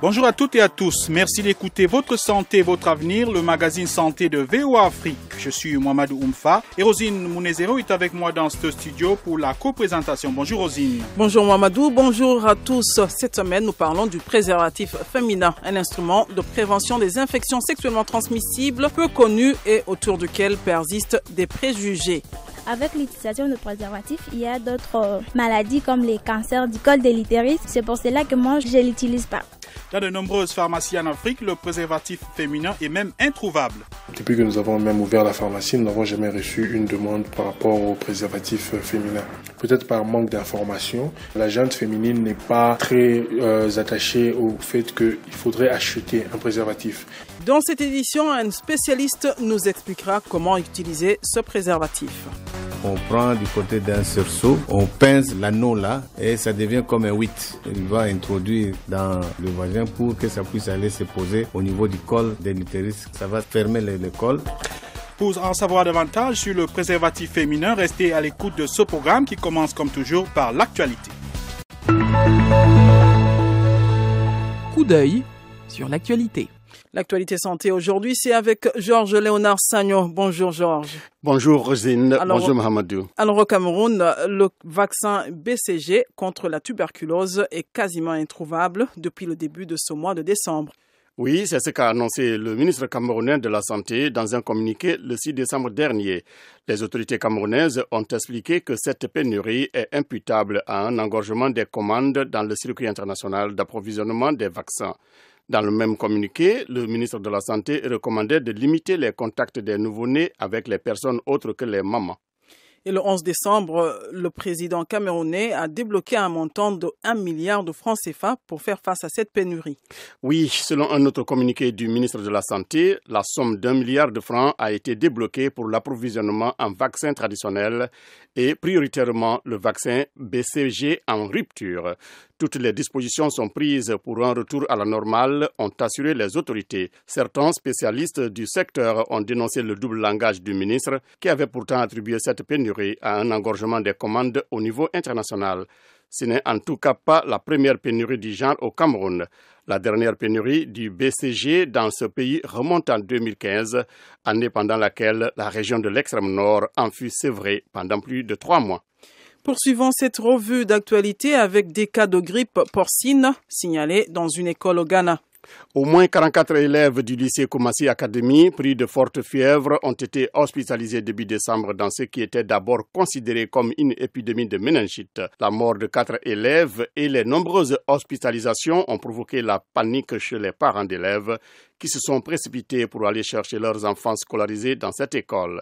Bonjour à toutes et à tous. Merci d'écouter Votre Santé, Votre Avenir, le magazine santé de VOA Afrique. Je suis Mohamedou Oumfa et Rosine Mounezero est avec moi dans ce studio pour la co-présentation. Bonjour Rosine. Bonjour Mohamedou, bonjour à tous. Cette semaine, nous parlons du préservatif féminin, un instrument de prévention des infections sexuellement transmissibles peu connu et autour duquel persistent des préjugés. Avec l'utilisation de préservatifs, il y a d'autres maladies comme les cancers du col de l'utérus. C'est pour cela que moi, je ne l'utilise pas. Dans de nombreuses pharmacies en Afrique, le préservatif féminin est même introuvable. Depuis que nous avons même ouvert la pharmacie, nous n'avons jamais reçu une demande par rapport au préservatif féminin. Peut-être par manque d'information, la gente féminine n'est pas très attachée au fait qu'il faudrait acheter un préservatif. Dans cette édition, un spécialiste nous expliquera comment utiliser ce préservatif. On prend du côté d'un cerceau, on pince l'anneau là et ça devient comme un 8. Il va introduire dans le vagin pour que ça puisse aller se poser au niveau du col de l'utérus. Ça va fermer le col. Pour en savoir davantage sur le préservatif féminin, restez à l'écoute de ce programme qui commence comme toujours par l'actualité. Coup d'œil sur l'actualité. L'actualité santé aujourd'hui, c'est avec Georges Léonard Sagnon. Bonjour Georges. Bonjour Rosine, bonjour Mohamedou. Alors au Cameroun, le vaccin BCG contre la tuberculose est quasiment introuvable depuis le début de ce mois de décembre. Oui, c'est ce qu'a annoncé le ministre camerounais de la Santé dans un communiqué le 6 décembre dernier. Les autorités camerounaises ont expliqué que cette pénurie est imputable à un engorgement des commandes dans le circuit international d'approvisionnement des vaccins. Dans le même communiqué, le ministre de la Santé recommandait de limiter les contacts des nouveau-nés avec les personnes autres que les mamans. Et le 11 décembre, le président camerounais a débloqué un montant de 1 milliard de francs CFA pour faire face à cette pénurie. Oui, selon un autre communiqué du ministre de la Santé, la somme d'1 milliard de francs a été débloquée pour l'approvisionnement en vaccins traditionnels et prioritairement le vaccin BCG en rupture. Toutes les dispositions sont prises pour un retour à la normale, ont assuré les autorités. Certains spécialistes du secteur ont dénoncé le double langage du ministre qui avait pourtant attribué cette pénurie à un engorgement des commandes au niveau international. Ce n'est en tout cas pas la première pénurie du genre au Cameroun. La dernière pénurie du BCG dans ce pays remonte en 2015, année pendant laquelle la région de l'extrême nord en fut sévrée pendant plus de 3 mois. Poursuivons cette revue d'actualité avec des cas de grippe porcine signalés dans une école au Ghana. Au moins 44 élèves du lycée Koumassi Academy pris de fortes fièvres ont été hospitalisés début décembre dans ce qui était d'abord considéré comme une épidémie de méningite. La mort de 4 élèves et les nombreuses hospitalisations ont provoqué la panique chez les parents d'élèves qui se sont précipités pour aller chercher leurs enfants scolarisés dans cette école.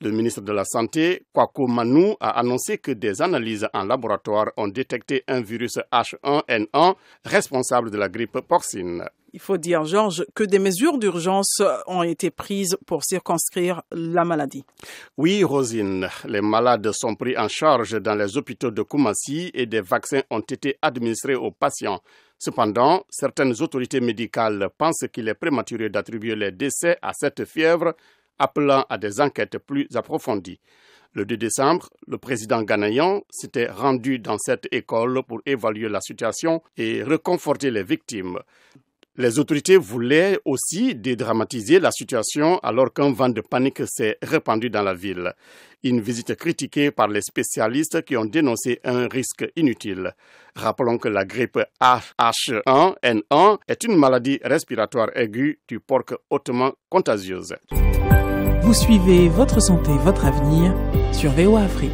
Le ministre de la Santé, Kwaku Manu, a annoncé que des analyses en laboratoire ont détecté un virus H1N1 responsable de la grippe porcine. Il faut dire, Georges, que des mesures d'urgence ont été prises pour circonscrire la maladie. Oui, Rosine, les malades sont pris en charge dans les hôpitaux de Koumassi et des vaccins ont été administrés aux patients. Cependant, certaines autorités médicales pensent qu'il est prématuré d'attribuer les décès à cette fièvre, appelant à des enquêtes plus approfondies. Le 2 décembre, le président ghanéen s'était rendu dans cette école pour évaluer la situation et réconforter les victimes. Les autorités voulaient aussi dédramatiser la situation alors qu'un vent de panique s'est répandu dans la ville. Une visite critiquée par les spécialistes qui ont dénoncé un risque inutile. Rappelons que la grippe H1N1 est une maladie respiratoire aiguë du porc hautement contagieuse. Vous suivez Votre Santé, Votre Avenir sur VOA Afrique.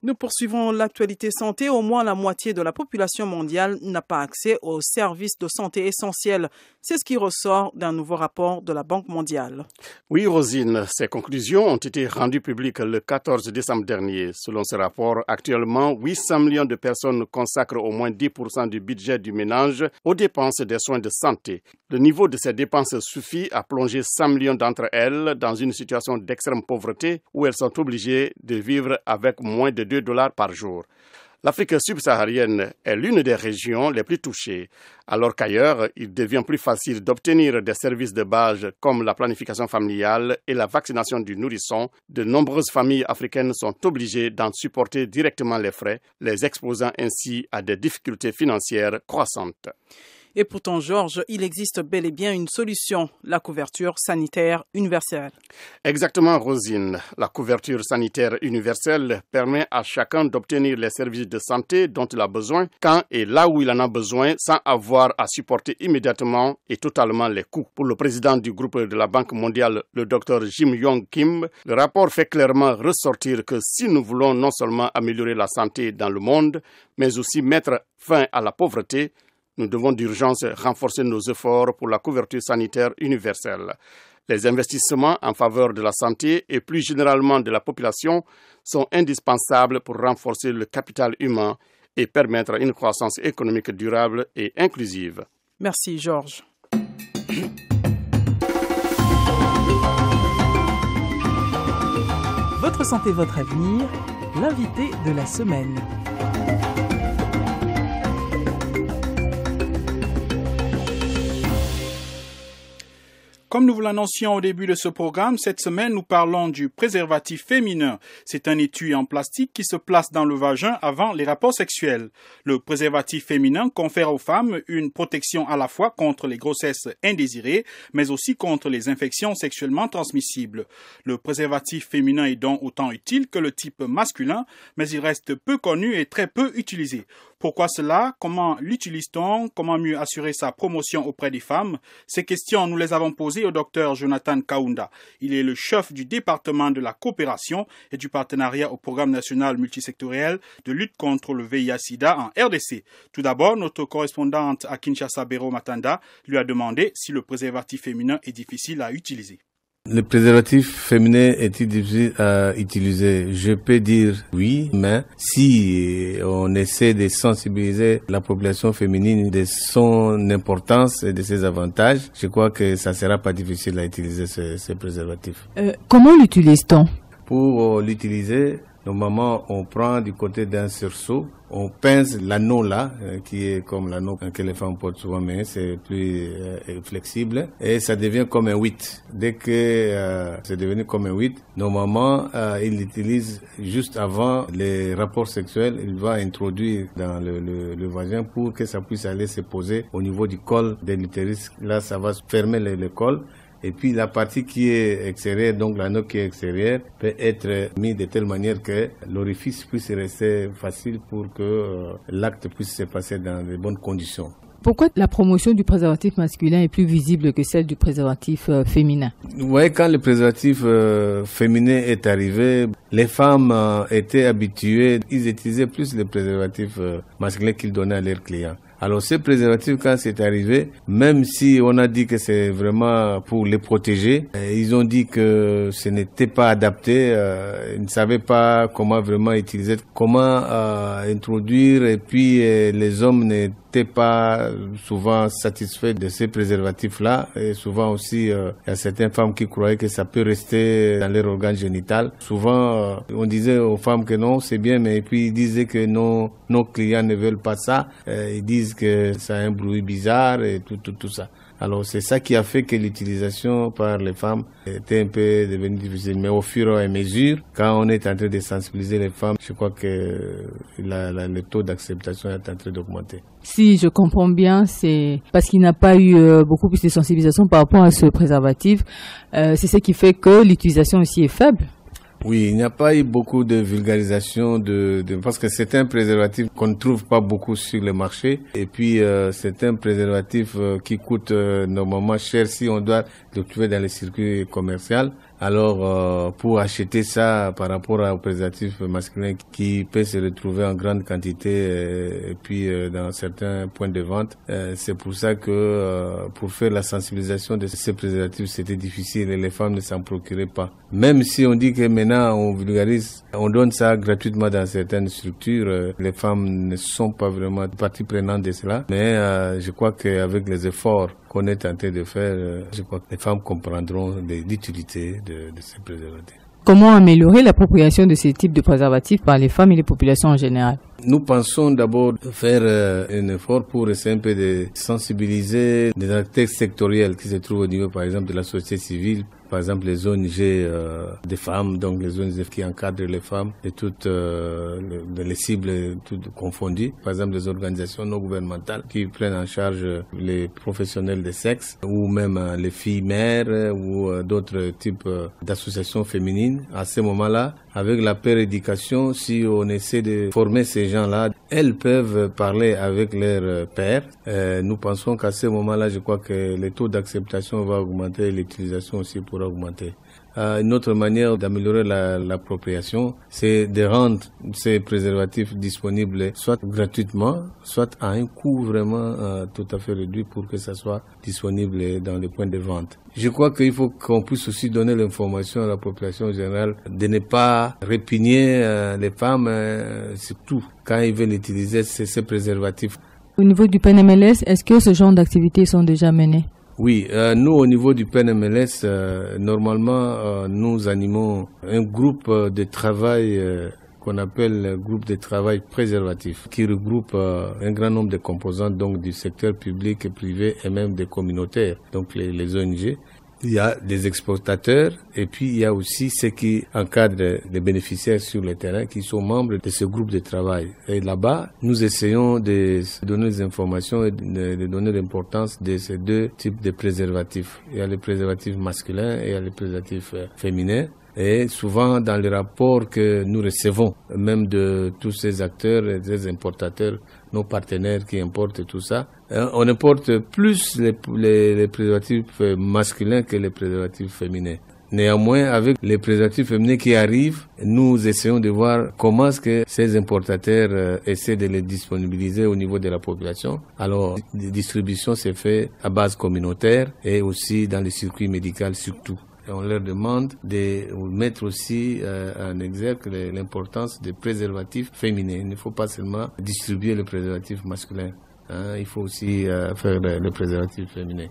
Nous poursuivons l'actualité santé. Au moins la moitié de la population mondiale n'a pas accès aux services de santé essentiels. C'est ce qui ressort d'un nouveau rapport de la Banque mondiale. Oui, Rosine, ces conclusions ont été rendues publiques le 14 décembre dernier. Selon ce rapport, actuellement, 800 millions de personnes consacrent au moins 10% du budget du ménage aux dépenses des soins de santé. Le niveau de ces dépenses suffit à plonger 100 millions d'entre elles dans une situation d'extrême pauvreté où elles sont obligées de vivre avec moins de $2 par jour. L'Afrique subsaharienne est l'une des régions les plus touchées, alors qu'ailleurs, il devient plus facile d'obtenir des services de base comme la planification familiale et la vaccination du nourrisson. De nombreuses familles africaines sont obligées d'en supporter directement les frais, les exposant ainsi à des difficultés financières croissantes. Et pourtant, Georges, il existe bel et bien une solution, la couverture sanitaire universelle. Exactement, Rosine. La couverture sanitaire universelle permet à chacun d'obtenir les services de santé dont il a besoin, quand et là où il en a besoin, sans avoir à supporter immédiatement et totalement les coûts. Pour le président du groupe de la Banque mondiale, le Dr Jim Yong Kim, le rapport fait clairement ressortir que si nous voulons non seulement améliorer la santé dans le monde, mais aussi mettre fin à la pauvreté, nous devons d'urgence renforcer nos efforts pour la couverture sanitaire universelle. Les investissements en faveur de la santé et plus généralement de la population sont indispensables pour renforcer le capital humain et permettre une croissance économique durable et inclusive. Merci, Georges. Votre santé, votre avenir, l'invité de la semaine. Comme nous vous l'annoncions au début de ce programme, cette semaine, nous parlons du préservatif féminin. C'est un étui en plastique qui se place dans le vagin avant les rapports sexuels. Le préservatif féminin confère aux femmes une protection à la fois contre les grossesses indésirées, mais aussi contre les infections sexuellement transmissibles. Le préservatif féminin est donc autant utile que le type masculin, mais il reste peu connu et très peu utilisé. Pourquoi cela? Comment l'utilise-t-on? Comment mieux assurer sa promotion auprès des femmes? Ces questions, nous les avons posées au docteur Jonathan Kaunda. Il est le chef du département de la coopération et du partenariat au programme national multisectoriel de lutte contre le VIH-Sida en RDC. Tout d'abord, notre correspondante à Kinshasa, Béro Matanda, lui a demandé si le préservatif féminin est difficile à utiliser. Le préservatif féminin est-il difficile à utiliser? Je peux dire oui, mais si on essaie de sensibiliser la population féminine de son importance et de ses avantages, je crois que ça sera pas difficile à utiliser ce préservatif. Comment l'utilise-t-on? Pour l'utiliser, normalement, on prend du côté d'un sursaut, on pince l'anneau là, qui est comme l'anneau que les femmes portent souvent, mais c'est plus flexible, et ça devient comme un 8. Dès que c'est devenu comme un 8, normalement, il l'utilise juste avant les rapports sexuels. Il va introduire dans le vagin pour que ça puisse aller se poser au niveau du col de l'utérus. Là, ça va fermer le col. Et puis la partie qui est extérieure, donc l'anneau qui est extérieur, peut être mis de telle manière que l'orifice puisse rester facile pour que l'acte puisse se passer dans de bonnes conditions. Pourquoi la promotion du préservatif masculin est plus visible que celle du préservatif féminin? Vous voyez, quand le préservatif féminin est arrivé, les femmes étaient habituées, ils utilisaient plus le préservatif masculin qu'ils donnaient à leurs clients. Alors ce préservatif, quand c'est arrivé, même si on a dit que c'est vraiment pour les protéger, ils ont dit que ce n'était pas adapté, ils ne savaient pas comment vraiment utiliser, comment introduire, et puis les hommes n'étaient pas souvent satisfaits de ces préservatifs-là, et souvent aussi il y a certaines femmes qui croyaient que ça peut rester dans leur organe génital. Souvent on disait aux femmes que non, c'est bien, mais puis ils disaient que non, nos clients ne veulent pas ça, ils disent que ça a un bruit bizarre et tout ça. Alors c'est ça qui a fait que l'utilisation par les femmes était un peu devenue difficile. Mais au fur et à mesure, quand on est en train de sensibiliser les femmes, je crois que le taux d'acceptation est en train d'augmenter. Si je comprends bien, c'est parce qu'il n'a pas eu beaucoup plus de sensibilisation par rapport à ce préservatif. C'est ce qui fait que l'utilisation aussi est faible. Oui, il n'y a pas eu beaucoup de vulgarisation parce que c'est un préservatif qu'on ne trouve pas beaucoup sur le marché. Et puis, c'est un préservatif qui coûte normalement cher si on doit le trouver dans les circuits commerciaux. Alors, pour acheter ça par rapport au préservatif masculin qui peut se retrouver en grande quantité et puis dans certains points de vente, c'est pour ça que pour faire la sensibilisation de ces préservatifs, c'était difficile et les femmes ne s'en procuraient pas. Même si on dit que maintenant on vulgarise, on donne ça gratuitement dans certaines structures, les femmes ne sont pas vraiment partie prenante de cela. Mais je crois qu'avec les efforts qu'on est en train de faire, je crois que les femmes comprendront l'utilité de ces préservatifs. Comment améliorer l'appropriation de ces types de préservatifs par les femmes et les populations en général? Nous pensons d'abord faire un effort pour essayer un peu de sensibiliser des acteurs sectoriels qui se trouvent au niveau, par exemple, de la société civile, par exemple les ONG des femmes, donc les ONG qui encadrent les femmes et toutes les cibles toutes confondues, par exemple les organisations non gouvernementales qui prennent en charge les professionnels des sexes ou même les filles mères ou d'autres types d'associations féminines. À ce moment-là, avec la péréducation, si on essaie de former ces gens-là, elles peuvent parler avec leurs pères. Nous pensons qu'à ce moment-là, je crois que le taux d'acceptation va augmenter et l'utilisation aussi pourra augmenter. Une autre manière d'améliorer l'appropriation, c'est de rendre ces préservatifs disponibles soit gratuitement, soit à un coût vraiment tout à fait réduit pour que ça soit disponible dans les points de vente. Je crois qu'il faut qu'on puisse aussi donner l'information à la population générale de ne pas répugner les femmes, surtout quand ils veulent utiliser ces préservatifs. Au niveau du PNMLS, est-ce que ce genre d'activités sont déjà menées? Oui, nous au niveau du PNMLS, normalement nous animons un groupe de travail qu'on appelle le groupe de travail préservatif, qui regroupe un grand nombre de composants donc du secteur public et privé et même des communautaires, donc les ONG. Il y a des exportateurs et puis il y a aussi ceux qui encadrent les bénéficiaires sur le terrain qui sont membres de ce groupe de travail. Et là-bas, nous essayons de donner des informations et de donner l'importance de ces deux types de préservatifs. Il y a les préservatifs masculins et il y a les préservatifs féminins. Et souvent, dans les rapports que nous recevons, même de tous ces acteurs et des importateurs, nos partenaires qui importent tout ça, on importe plus les préservatifs masculins que les préservatifs féminins. Néanmoins, avec les préservatifs féminins qui arrivent, nous essayons de voir comment est-ce que ces importateurs essaient de les disponibiliser au niveau de la population. Alors, la distribution s'est faite à base communautaire et aussi dans les circuits médicaux surtout. Et on leur demande de mettre aussi en exergue l'importance des préservatifs féminins. Il ne faut pas seulement distribuer les préservatifs masculins. Il faut aussi faire les préservatifs féminins.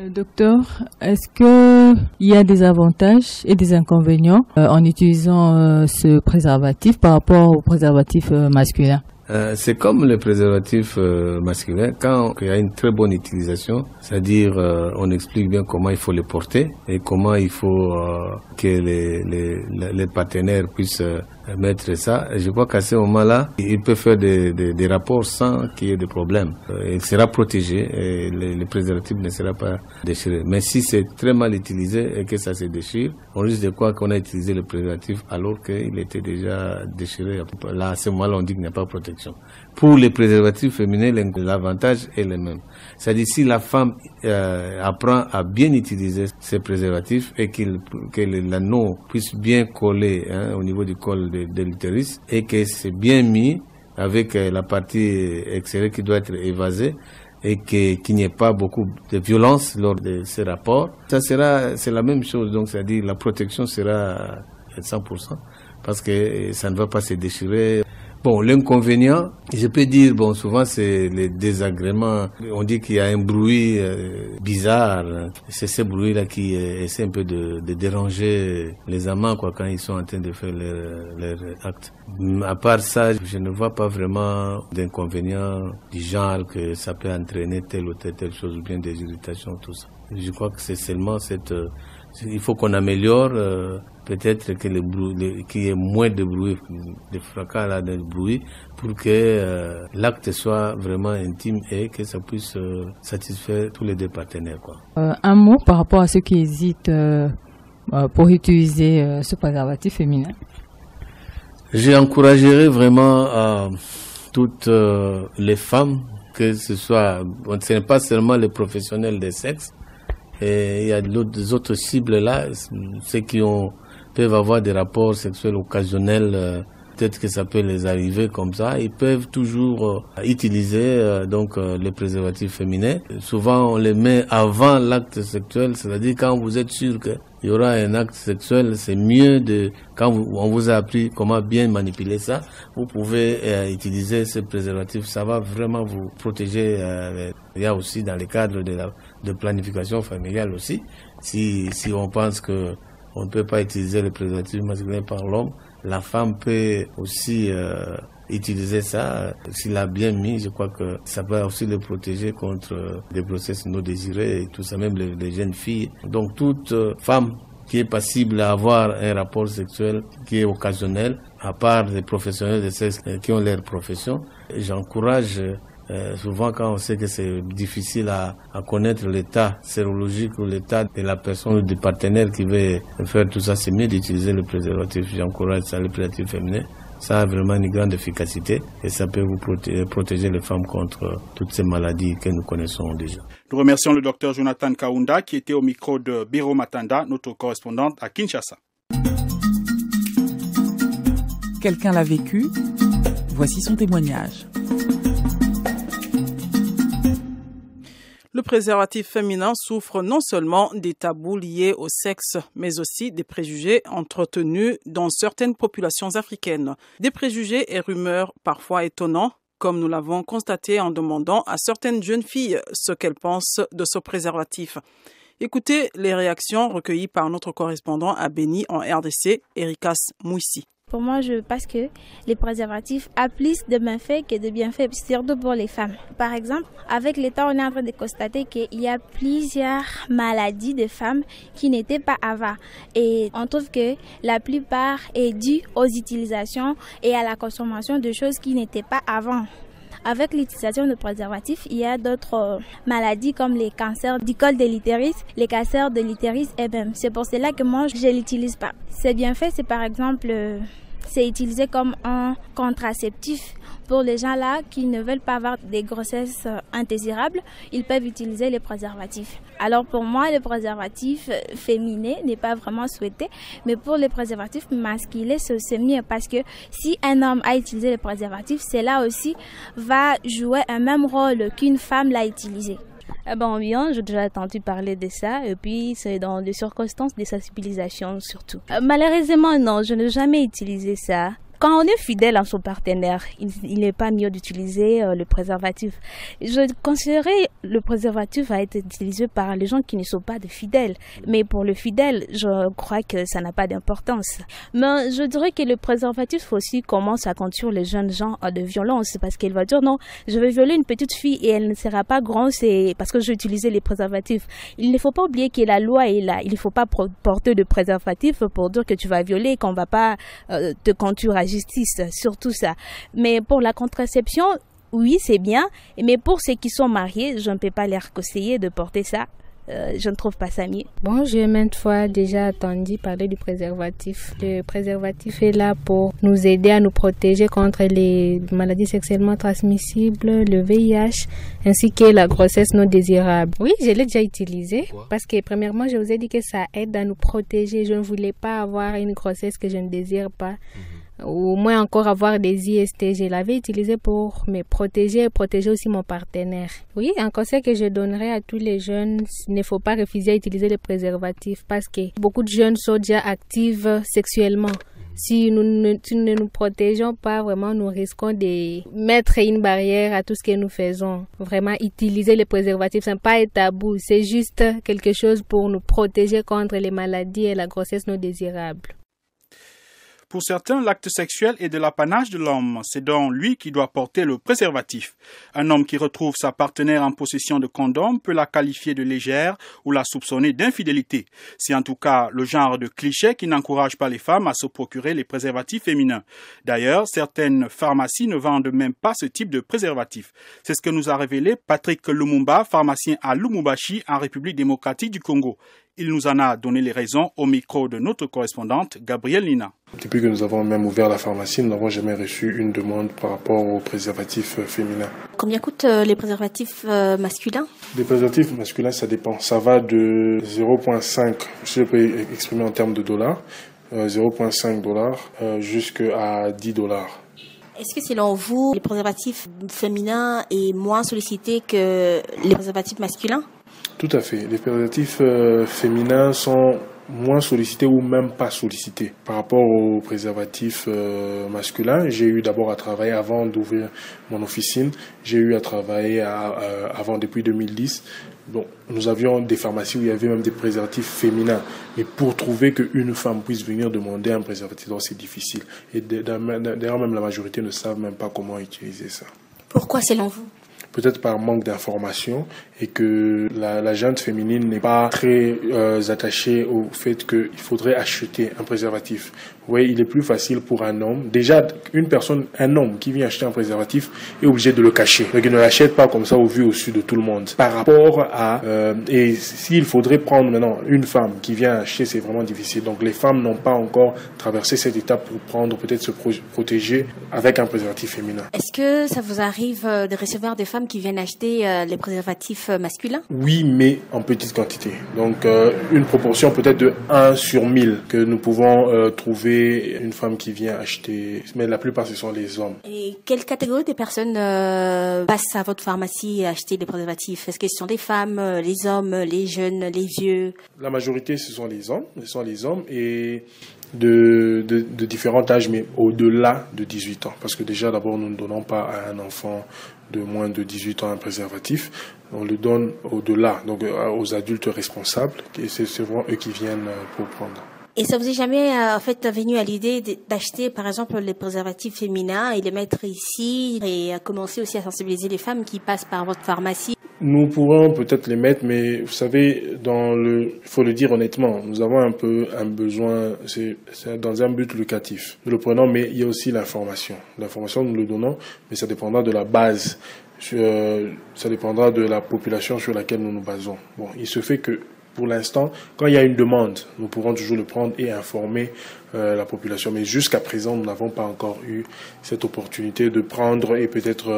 Docteur, est-ce qu'il y a des avantages et des inconvénients en utilisant ce préservatif par rapport au préservatif masculin? C'est comme le préservatif masculin, quand il y a une très bonne utilisation, c'est-à-dire on explique bien comment il faut les porter et comment il faut que les partenaires puissent mettre ça. Je crois qu'à ce moment-là, il peut faire des rapports sans qu'il y ait de problème. Il sera protégé et le préservatif ne sera pas déchiré. Mais si c'est très mal utilisé et que ça se déchire, on risque de croire qu'on a utilisé le préservatif alors qu'il était déjà déchiré. Là, à ce moment-là, on dit qu'il n'y a pas de protection. Pour les préservatifs féminins, l'avantage est le même. C'est-à-dire si la femme apprend à bien utiliser ces préservatifs et que l'anneau puisse bien coller au niveau du col de l'utérus et que c'est bien mis avec la partie extérieure qui doit être évasée et qu'il n'y ait pas beaucoup de violence lors de ces rapports, c'est la même chose. Donc, c'est-à-dire la protection sera à 100% parce que ça ne va pas se déchirer. Bon, l'inconvénient, je peux dire, souvent c'est les désagréments. On dit qu'il y a un bruit bizarre. C'est ce bruit-là qui essaie un peu de déranger les amants, quand ils sont en train de faire leur acte. À part ça, je ne vois pas vraiment d'inconvénients du genre que ça peut entraîner telle ou telle chose, ou bien des irritations, tout ça. Je crois que c'est seulement il faut qu'on améliore, peut-être qu'il y ait moins de bruit, de fracas là, de bruit, pour que l'acte soit vraiment intime et que ça puisse satisfaire tous les deux partenaires, quoi. Un mot par rapport à ceux qui hésitent pour utiliser ce préservatif féminin. J'encouragerais vraiment toutes les femmes, que ce n'est pas seulement les professionnels des sexes. Et il y a des autres cibles là, ceux qui peuvent avoir des rapports sexuels occasionnels, peut-être que ça peut les arriver comme ça. Ils peuvent toujours utiliser les préservatifs féminins. Souvent on les met avant l'acte sexuel, c'est-à-dire quand vous êtes sûr qu'il y aura un acte sexuel, c'est mieux quand on vous a appris comment bien manipuler ça, vous pouvez utiliser ces préservatifs. Ça va vraiment vous protéger. Il y a aussi dans le cadre de planification familiale aussi, si on pense que on ne peut pas utiliser le préservatif masculin par l'homme. La femme peut aussi utiliser ça. S'il a bien mis, je crois que ça va aussi le protéger contre des grossesses non désirées et tout ça, même les jeunes filles. Donc toute femme qui est passible à avoir un rapport sexuel qui est occasionnel, à part les professionnels de sexe qui ont leur profession, j'encourage souvent quand on sait que c'est difficile à connaître l'état sérologique ou l'état de la personne ou du partenaire qui veut faire tout ça, c'est mieux d'utiliser le préservatif. J'encourage ça, le préservatif féminin. Ça a vraiment une grande efficacité et ça peut vous protéger les femmes contre toutes ces maladies que nous connaissons déjà. Nous remercions le docteur Jonathan Kaunda qui était au micro de Biro Matanda, notre correspondante à Kinshasa. Quelqu'un l'a vécu. Voici son témoignage. Le préservatif féminin souffre non seulement des tabous liés au sexe, mais aussi des préjugés entretenus dans certaines populations africaines. Des préjugés et rumeurs parfois étonnants, comme nous l'avons constaté en demandant à certaines jeunes filles ce qu'elles pensent de ce préservatif. Écoutez les réactions recueillies par notre correspondant à Béni en RDC, Erikas Mouissi. Pour moi, je pense que les préservatifs ont plus de bienfaits que de bienfaits, surtout pour les femmes. Par exemple, avec l'État, on est en train de constater qu'il y a plusieurs maladies de femmes qui n'étaient pas avant. Et on trouve que la plupart est due aux utilisations et à la consommation de choses qui n'étaient pas avant. Avec l'utilisation de préservatifs, il y a d'autres maladies comme les cancers du col de l'utérus, les cancers de l'utérus et même. C'est pour cela que moi, je ne l'utilise pas. C'est bien fait, c'est par exemple, c'est utilisé comme un contraceptif. Pour les gens là qui ne veulent pas avoir des grossesses indésirables, ils peuvent utiliser les préservatifs. Alors pour moi, le préservatif féminin n'est pas vraiment souhaité, mais pour les préservatifs masculins, c'est mieux parce que si un homme a utilisé le préservatif, cela aussi va jouer un même rôle qu'une femme l'a utilisé. Bien, j'ai déjà entendu parler de ça et puis c'est dans les circonstances de sensibilisation surtout. Malheureusement, non, je n'ai jamais utilisé ça. Quand on est fidèle à son partenaire, il n'est pas mieux d'utiliser le préservatif. Je considérais le préservatif à être utilisé par les gens qui ne sont pas des fidèles. Mais pour le fidèle, je crois que ça n'a pas d'importance. Mais je dirais que le préservatif aussi commence à conduire les jeunes gens à de violence parce qu'elle va dire non, je vais violer une petite fille et elle ne sera pas grande, c'est parce que j'ai utilisé les préservatifs. Il ne faut pas oublier que la loi est là. Il ne faut pas porter de préservatif pour dire que tu vas violer et qu'on ne va pas te conduire à justice, surtout ça. Mais pour la contraception, oui, c'est bien. Mais pour ceux qui sont mariés, je ne peux pas leur conseiller de porter ça. Je ne trouve pas ça mieux. Bon, j'ai maintes fois déjà entendu parler du préservatif. Le préservatif est là pour nous aider à nous protéger contre les maladies sexuellement transmissibles, le VIH, ainsi que la grossesse non désirable. Oui, je l'ai déjà utilisé parce que premièrement, je vous ai dit que ça aide à nous protéger. Je ne voulais pas avoir une grossesse que je ne désire pas. Ou moins encore avoir des IST. Je l'avais utilisé pour me protéger et protéger aussi mon partenaire. Oui, un conseil que je donnerais à tous les jeunes, il ne faut pas refuser à utiliser le préservatif parce que beaucoup de jeunes sont déjà actifs sexuellement. Si nous ne nous protégeons pas, vraiment, nous risquons de mettre une barrière à tout ce que nous faisons. Vraiment, utiliser le préservatif, ce n'est pas un tabou, c'est juste quelque chose pour nous protéger contre les maladies et la grossesse non désirable. Pour certains, l'acte sexuel est de l'apanage de l'homme. C'est donc lui qui doit porter le préservatif. Un homme qui retrouve sa partenaire en possession de condom peut la qualifier de légère ou la soupçonner d'infidélité. C'est en tout cas le genre de cliché qui n'encourage pas les femmes à se procurer les préservatifs féminins. D'ailleurs, certaines pharmacies ne vendent même pas ce type de préservatif. C'est ce que nous a révélé Patrick Lumumba, pharmacien à Lubumbashi, en République démocratique du Congo. Il nous en a donné les raisons au micro de notre correspondante, Gabrielle Nina. Depuis que nous avons même ouvert la pharmacie, nous n'avons jamais reçu une demande par rapport aux préservatifs féminins. Combien coûtent les préservatifs masculins? Les préservatifs masculins, ça dépend. Ça va de 0,5, si je peux exprimer en termes de dollars, 0,5 dollars jusqu'à 10 dollars. Est-ce que selon vous, les préservatifs féminins est moins sollicités que les préservatifs masculins? Tout à fait. Les préservatifs féminins sont moins sollicités ou même pas sollicités. Par rapport aux préservatifs masculins, j'ai eu d'abord à travailler avant d'ouvrir mon officine, j'ai eu à travailler avant depuis 2010. Bon, nous avions des pharmacies où il y avait même des préservatifs féminins. Mais pour trouver qu'une femme puisse venir demander un préservatif, c'est difficile. Et d'ailleurs, même la majorité ne savent même pas comment utiliser ça. Pourquoi selon vous ? Peut-être par manque d'information et que la gente féminine n'est pas très attachée au fait qu'il faudrait acheter un préservatif. Oui, il est plus facile pour un homme. Déjà, un homme qui vient acheter un préservatif est obligé de le cacher. Donc, il ne l'achète pas comme ça au vu au su de tout le monde. Par rapport à... et s'il faudrait prendre maintenant une femme qui vient acheter, c'est vraiment difficile. Donc, les femmes n'ont pas encore traversé cette étape pour prendre, peut-être se protéger avec un préservatif féminin. Est-ce que ça vous arrive de recevoir des femmes qui viennent acheter les préservatifs masculins? Oui, mais en petite quantité. Donc, une proportion peut-être de 1 sur 1000 que nous pouvons trouver une femme qui vient acheter, mais la plupart ce sont les hommes. Et quelle catégorie de personnes passent à votre pharmacie acheter des préservatifs? Est-ce que ce sont des femmes, les hommes, les jeunes, les vieux? La majorité ce sont les hommes, et de différents âges, mais au-delà de 18 ans. Parce que déjà d'abord nous ne donnons pas à un enfant de moins de 18 ans un préservatif, on le donne au-delà, donc aux adultes responsables, et c'est vraiment eux qui viennent pour prendre. Et ça vous est jamais venu à l'idée d'acheter par exemple les préservatifs féminins et les mettre ici et commencer aussi à sensibiliser les femmes qui passent par votre pharmacie? Nous pourrons peut-être les mettre, mais vous savez, il faut le dire honnêtement, nous avons un peu un besoin, c'est dans un but locatif. Nous le prenons, mais il y a aussi l'information. L'information, nous le donnons, mais ça dépendra de la base, ça dépendra de la population sur laquelle nous nous basons. Bon, il se fait que pour l'instant, quand il y a une demande, nous pourrons toujours le prendre et informer la population. Mais jusqu'à présent, nous n'avons pas encore eu cette opportunité de prendre et peut-être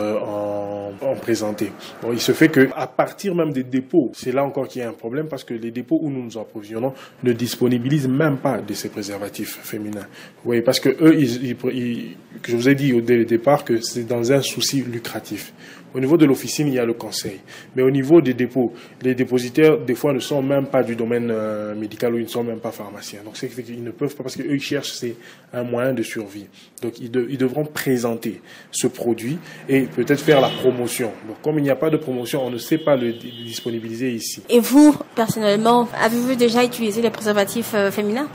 en présenter. Bon, il se fait qu'à partir même des dépôts, c'est là encore qu'il y a un problème parce que les dépôts où nous nous approvisionnons ne disponibilisent même pas de ces préservatifs féminins. Oui, parce que eux, je vous ai dit au départ que c'est dans un souci lucratif. Au niveau de l'officine, il y a le conseil. Mais au niveau des dépôts, les dépositaires, des fois, ne sont même pas du domaine médical ou ils ne sont même pas pharmaciens. Donc, c'est qu'ils ne peuvent pas, parce qu'eux, ils cherchent, c'est un moyen de survie. Donc, ils devront présenter ce produit et peut-être faire la promotion. Donc, comme il n'y a pas de promotion, on ne sait pas le disponibiliser ici. Et vous, personnellement, avez-vous déjà utilisé les préservatifs féminins?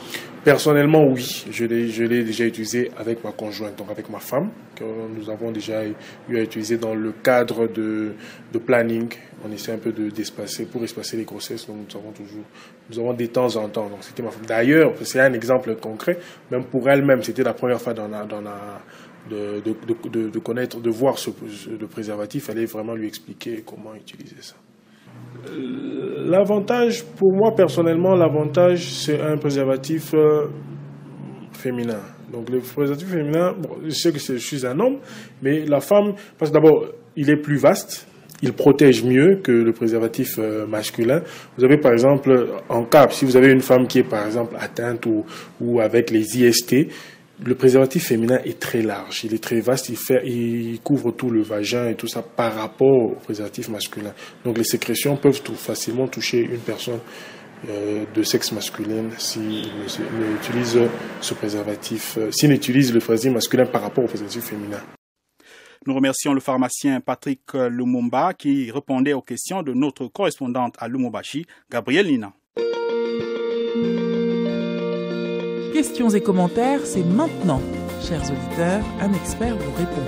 Personnellement, oui. Je l'ai déjà utilisé avec ma conjointe, donc avec ma femme, que nous avons déjà eu à utiliser dans le cadre de planning. On essaie un peu d'espacer, pour espacer les grossesses, donc nous avons de temps en temps. Donc c'était ma femme. D'ailleurs, c'est un exemple concret, même pour elle-même, c'était la première fois de connaître, de voir le préservatif, il fallait vraiment lui expliquer comment utiliser ça. L'avantage, pour moi personnellement, c'est un préservatif féminin. Donc le préservatif féminin, bon, je sais que je suis un homme, mais la femme, parce que d'abord, il est plus vaste, il protège mieux que le préservatif masculin. Vous avez par exemple, en cas, si vous avez une femme qui est par exemple atteinte ou avec les IST, le préservatif féminin est très large, il est très vaste, il couvre tout le vagin et tout ça par rapport au préservatif masculin. Donc les sécrétions peuvent facilement toucher une personne de sexe masculin s'il utilise ce préservatif, s'il utilise le préservatif masculin par rapport au préservatif féminin. Nous remercions le pharmacien Patrick Lumumba qui répondait aux questions de notre correspondante à Lubumbashi, Gabrielle Lina. Questions et commentaires, c'est maintenant. Chers auditeurs, un expert vous répond.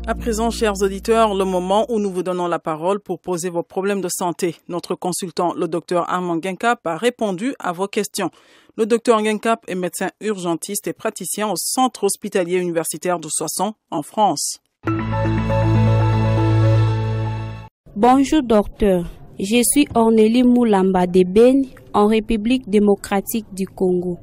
À présent, chers auditeurs, le moment où nous vous donnons la parole pour poser vos problèmes de santé. Notre consultant, le docteur Armand Guincap, a répondu à vos questions. Le docteur Guincap est médecin urgentiste et praticien au centre hospitalier universitaire de Soissons, en France. Bonjour docteur. Je suis Ornélie Moulamba de Beni, en République démocratique du Congo.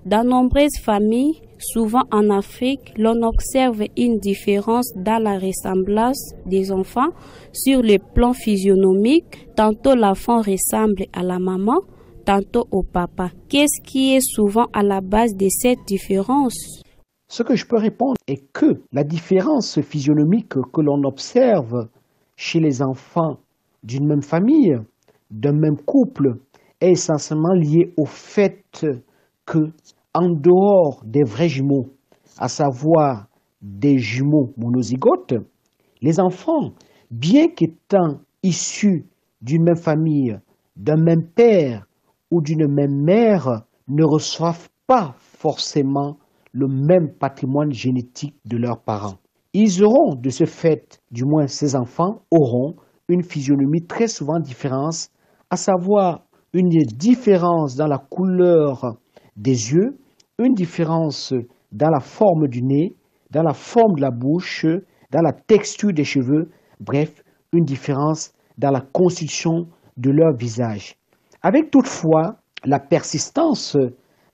Dans nombreuses familles, souvent en Afrique, l'on observe une différence dans la ressemblance des enfants sur le plan physionomique. Tantôt l'enfant ressemble à la maman, tantôt au papa. Qu'est-ce qui est souvent à la base de cette différence? Ce que je peux répondre est que la différence physionomique que l'on observe chez les enfants d'une même famille, d'un même couple, est essentiellement lié au fait que, en dehors des vrais jumeaux, à savoir des jumeaux monozygotes, les enfants, bien qu'étant issus d'une même famille, d'un même père ou d'une même mère, ne reçoivent pas forcément le même patrimoine génétique de leurs parents. Ils auront, de ce fait, du moins ces enfants, auront une physionomie très souvent différente, à savoir une différence dans la couleur des yeux, une différence dans la forme du nez, dans la forme de la bouche, dans la texture des cheveux, bref, une différence dans la constitution de leur visage. Avec toutefois la persistance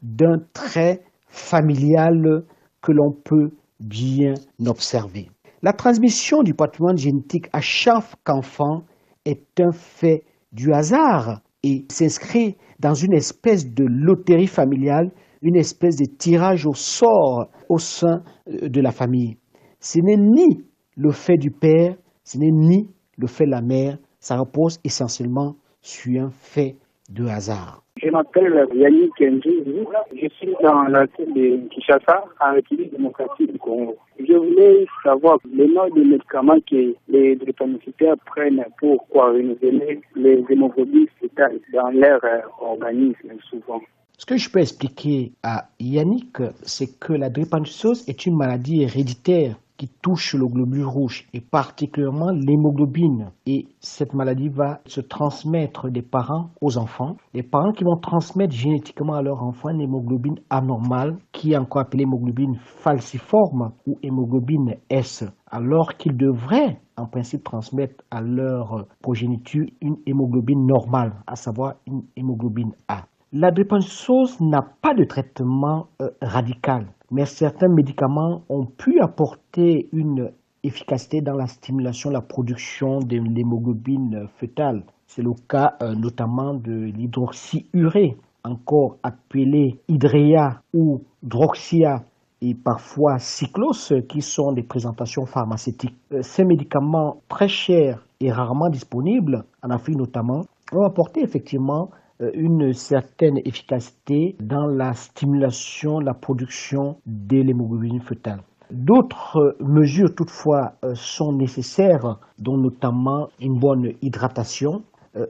d'un trait familial que l'on peut bien observer. La transmission du patrimoine génétique à chaque enfant est un fait du hasard et s'inscrit dans une espèce de loterie familiale, une espèce de tirage au sort au sein de la famille. Ce n'est ni le fait du père, ce n'est ni le fait de la mère, ça repose essentiellement sur un fait de hasard. Je m'appelle Yannick Ndjou, je suis dans la ville de Kinshasa, en République démocratique du Congo. Je voulais savoir le nom des médicaments que les drépanocytaires prennent pour renouveler les hémoglobines fétales dans leur organisme souvent. Ce que je peux expliquer à Yannick, c'est que la drépanocytose est une maladie héréditaire qui touche le globule rouge et particulièrement l'hémoglobine. Et cette maladie va se transmettre des parents aux enfants. Les parents qui vont transmettre génétiquement à leur enfant une hémoglobine anormale, qui est encore appelée hémoglobine falciforme ou hémoglobine S, alors qu'ils devraient en principe transmettre à leur progéniture une hémoglobine normale, à savoir une hémoglobine A. La drépanocytose n'a pas de traitement radical, mais certains médicaments ont pu apporter une efficacité dans la stimulation, la production de l'hémoglobine fœtale. C'est le cas notamment de l'hydroxyurée, encore appelé Hydrea ou Droxia et parfois Cyclos, qui sont des présentations pharmaceutiques. Ces médicaments très chers et rarement disponibles, en Afrique notamment, ont apporté effectivement une certaine efficacité dans la stimulation, la production de l'hémoglobine fœtale. D'autres mesures toutefois sont nécessaires, dont notamment une bonne hydratation,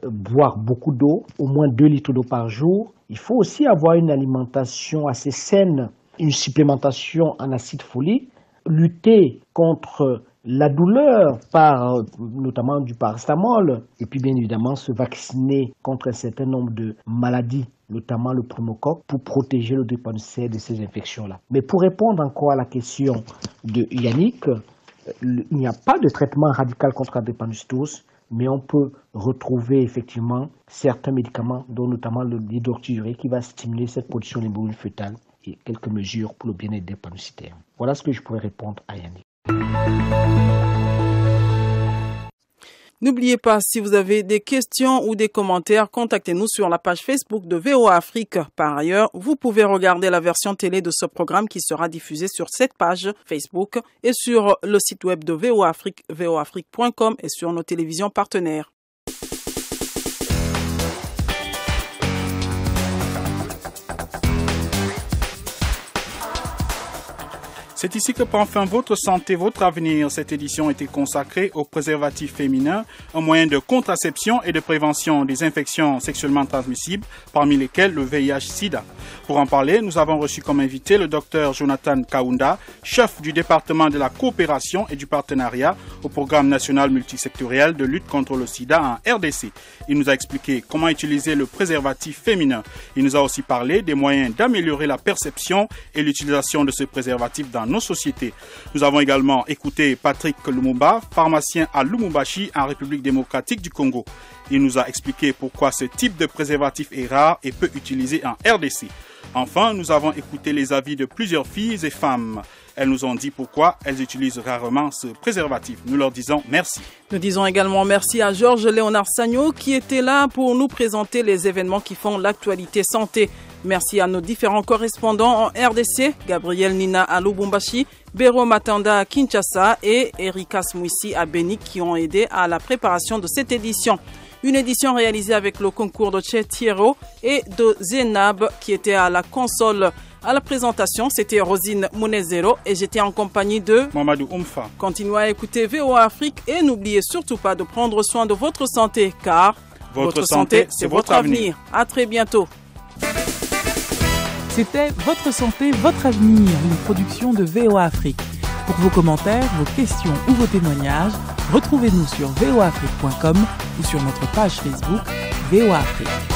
boire beaucoup d'eau, au moins 2 litres d'eau par jour. Il faut aussi avoir une alimentation assez saine, une supplémentation en acide folique, lutter contre la douleur par notamment du paracétamol et puis bien évidemment se vacciner contre un certain nombre de maladies, notamment le pneumocoque, pour protéger le drépanocytaire de ces infections-là. Mais pour répondre encore à la question de Yannick, il n'y a pas de traitement radical contre la drépanocytose, mais on peut retrouver effectivement certains médicaments, dont notamment l'hydroxyurée, qui va stimuler cette production de l'hémoglobine fœtale et quelques mesures pour le bien-être des drépanocytaires. Voilà ce que je pourrais répondre à Yannick. N'oubliez pas, si vous avez des questions ou des commentaires, contactez-nous sur la page Facebook de VOA Afrique. Par ailleurs, vous pouvez regarder la version télé de ce programme qui sera diffusé sur cette page Facebook et sur le site web de VOA Afrique, voafrique.com et sur nos télévisions partenaires. C'est ici que prend fin votre santé, votre avenir. Cette édition était consacrée aux préservatifs féminins, un moyen de contraception et de prévention des infections sexuellement transmissibles, parmi lesquelles le VIH-Sida. Pour en parler, nous avons reçu comme invité le Dr Jonathan Kaunda, chef du département de la coopération et du partenariat au programme national multisectoriel de lutte contre le sida en RDC. Il nous a expliqué comment utiliser le préservatif féminin. Il nous a aussi parlé des moyens d'améliorer la perception et l'utilisation de ce préservatif dans nos sociétés. Nous avons également écouté Patrick Lumumba, pharmacien à Lubumbashi en République démocratique du Congo. Il nous a expliqué pourquoi ce type de préservatif est rare et peu utilisé en RDC. Enfin, nous avons écouté les avis de plusieurs filles et femmes. Elles nous ont dit pourquoi elles utilisent rarement ce préservatif. Nous leur disons merci. Nous disons également merci à Georges Léonard Sagno qui était là pour nous présenter les événements qui font l'actualité santé. Merci à nos différents correspondants en RDC, Gabriel Nina à Lubumbashi, Bero Matanda à Kinshasa et Erika Smouissi à Beni qui ont aidé à la préparation de cette édition. Une édition réalisée avec le concours de Thiero et de Zénab qui était à la console. À la présentation, c'était Rosine Mounezero et j'étais en compagnie de Mamadou Oumfa. Continuez à écouter VOA Afrique et n'oubliez surtout pas de prendre soin de votre santé car votre santé, c'est votre avenir. À très bientôt. C'était Votre santé, votre avenir, une production de VOA Afrique. Pour vos commentaires, vos questions ou vos témoignages, retrouvez-nous sur voaafrique.com ou sur notre page Facebook VOA Afrique.